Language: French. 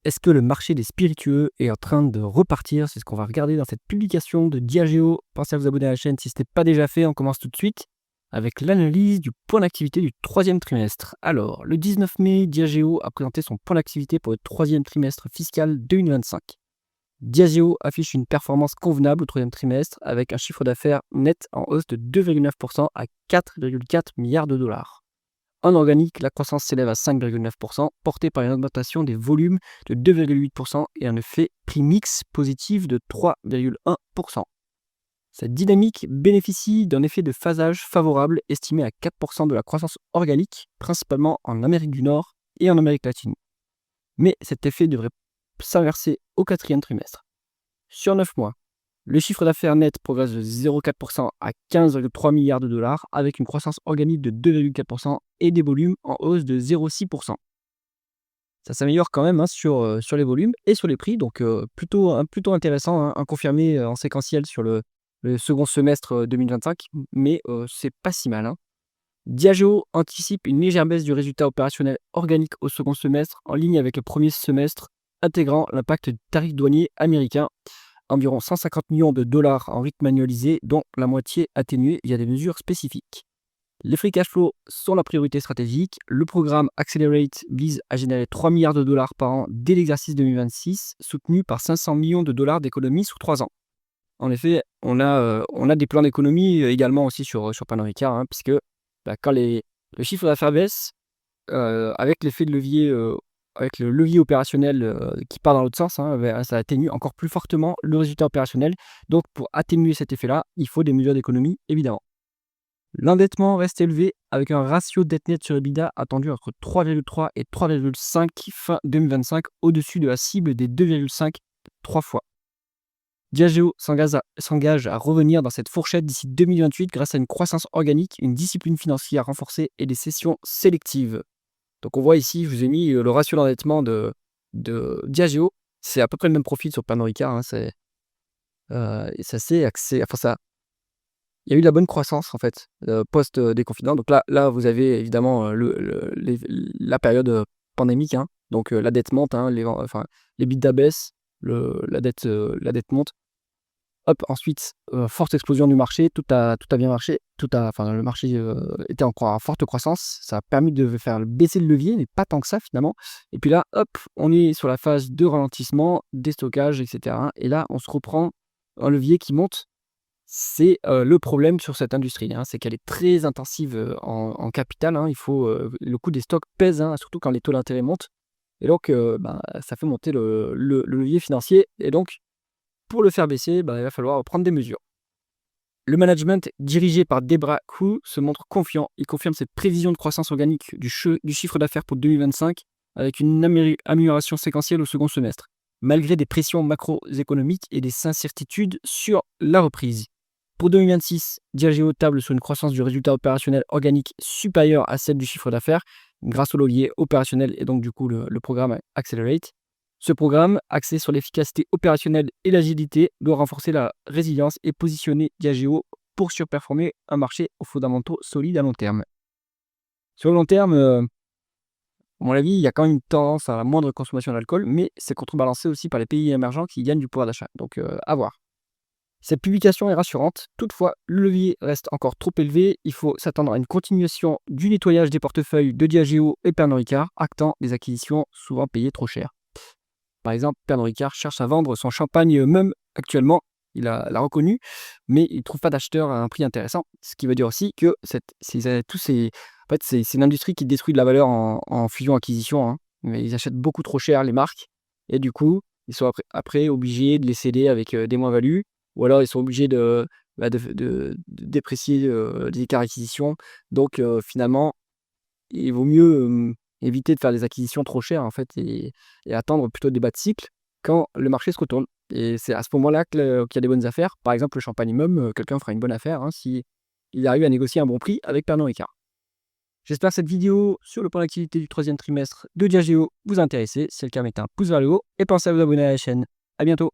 Est-ce que le marché des spiritueux est en train de repartir? C'est ce qu'on va regarder dans cette publication de Diageo. Pensez à vous abonner à la chaîne si ce n'est pas déjà fait. On commence tout de suite avec l'analyse du point d'activité du troisième trimestre. Alors, le 19 mai, Diageo a présenté son point d'activité pour le troisième trimestre fiscal 2025. Diageo affiche une performance convenable au troisième trimestre avec un chiffre d'affaires net en hausse de 2,9% à 4,4 milliards de dollars. En organique, la croissance s'élève à 5,9%, portée par une augmentation des volumes de 2,8% et un effet prix mix positif de 3,1%. Cette dynamique bénéficie d'un effet de phasage favorable estimé à 4% de la croissance organique, principalement en Amérique du Nord et en Amérique latine. Mais cet effet devrait s'inverser au quatrième trimestre. Sur 9 mois, le chiffre d'affaires net progresse de 0,4% à 15,3 milliards de dollars avec une croissance organique de 2,4% et des volumes en hausse de 0,6%. Ça s'améliore quand même sur les volumes et sur les prix, donc plutôt intéressant, un confirmé en séquentiel sur le second semestre 2025, mais c'est pas si mal. Diageo anticipe une légère baisse du résultat opérationnel organique au second semestre en ligne avec le premier semestre, intégrant l'impact du tarif douanier américain. Environ 150 millions de dollars en rythme annualisé, dont la moitié atténuée via des mesures spécifiques. Les free cash flow sont la priorité stratégique. Le programme Accelerate vise à générer 3 milliards de dollars par an dès l'exercice 2026, soutenu par 500 millions de dollars d'économies sur 3 ans. En effet, on a des plans d'économie également aussi sur Pernod Ricard, puisque quand le chiffre d'affaires baisse, avec l'effet de levier, avec le levier opérationnel qui part dans l'autre sens, ça atténue encore plus fortement le résultat opérationnel. Donc pour atténuer cet effet-là, il faut des mesures d'économie, évidemment. L'endettement reste élevé avec un ratio dette nette sur EBITDA attendu entre 3,3 et 3,5 fin 2025, au-dessus de la cible des 2,5 3 fois. Diageo s'engage à revenir dans cette fourchette d'ici 2028 grâce à une croissance organique, une discipline financière renforcée et des cessions sélectives. Donc on voit ici, je vous ai mis le ratio d'endettement de Diageo. C'est à peu près le même profil sur Pernod Ricard. Et ça s'est axé, il y a eu de la bonne croissance en fait, post-déconfinement. Donc là vous avez évidemment la période pandémique. Donc la dette monte, l'EBITDA baisse, la dette monte. Hop, ensuite, forte explosion du marché, tout a bien marché, le marché était en forte croissance, ça a permis de faire baisser le levier, mais pas tant que ça finalement. Et puis là, hop, on est sur la phase de ralentissement, déstockage, etc. Et là, on se reprend un levier qui monte. C'est le problème sur cette industrie, c'est qu'elle est très intensive en capital. Il faut le coût des stocks pèse, surtout quand les taux d'intérêt montent. Et donc, ça fait monter le levier financier. Et donc, pour le faire baisser, il va falloir prendre des mesures. Le management dirigé par Debra Hu se montre confiant. Il confirme ses prévisions de croissance organique du chiffre d'affaires pour 2025 avec une amélioration séquentielle au second semestre, malgré des pressions macroéconomiques et des incertitudes sur la reprise. Pour 2026, Diageo table sur une croissance du résultat opérationnel organique supérieure à celle du chiffre d'affaires grâce au levier opérationnel et donc du coup le programme Accelerate. Ce programme, axé sur l'efficacité opérationnelle et l'agilité, doit renforcer la résilience et positionner Diageo pour surperformer un marché aux fondamentaux solides à long terme. Sur le long terme, à mon avis, il y a quand même une tendance à la moindre consommation d'alcool, mais c'est contrebalancé aussi par les pays émergents qui gagnent du pouvoir d'achat. Donc à voir. Cette publication est rassurante. Toutefois, le levier reste encore trop élevé. Il faut s'attendre à une continuation du nettoyage des portefeuilles de Diageo et Pernod Ricard, actant des acquisitions souvent payées trop cher. Par exemple, Pernod Ricard cherche à vendre son champagne même actuellement. Il l'a reconnu, mais il ne trouve pas d'acheteurs à un prix intéressant. Ce qui veut dire aussi que c'est une industrie qui détruit de la valeur en fusion-acquisition. Mais ils achètent beaucoup trop cher les marques. Et du coup, ils sont après obligés de les céder avec des moins-values. Ou alors, ils sont obligés de déprécier les écarts d'acquisition. Donc, finalement, il vaut mieux éviter de faire des acquisitions trop chères en fait et attendre plutôt des bas de cycle quand le marché se retourne. Et c'est à ce moment-là qu'il y a des bonnes affaires. Par exemple, le champagne Mumm, quelqu'un fera une bonne affaire si il arrive à négocier un bon prix avec Pernod Ricard. J'espère que cette vidéo sur le plan d'activité du troisième trimestre de Diageo vous a intéressé. Si c'est le cas, mettez un pouce vers le haut et pensez à vous abonner à la chaîne. À bientôt.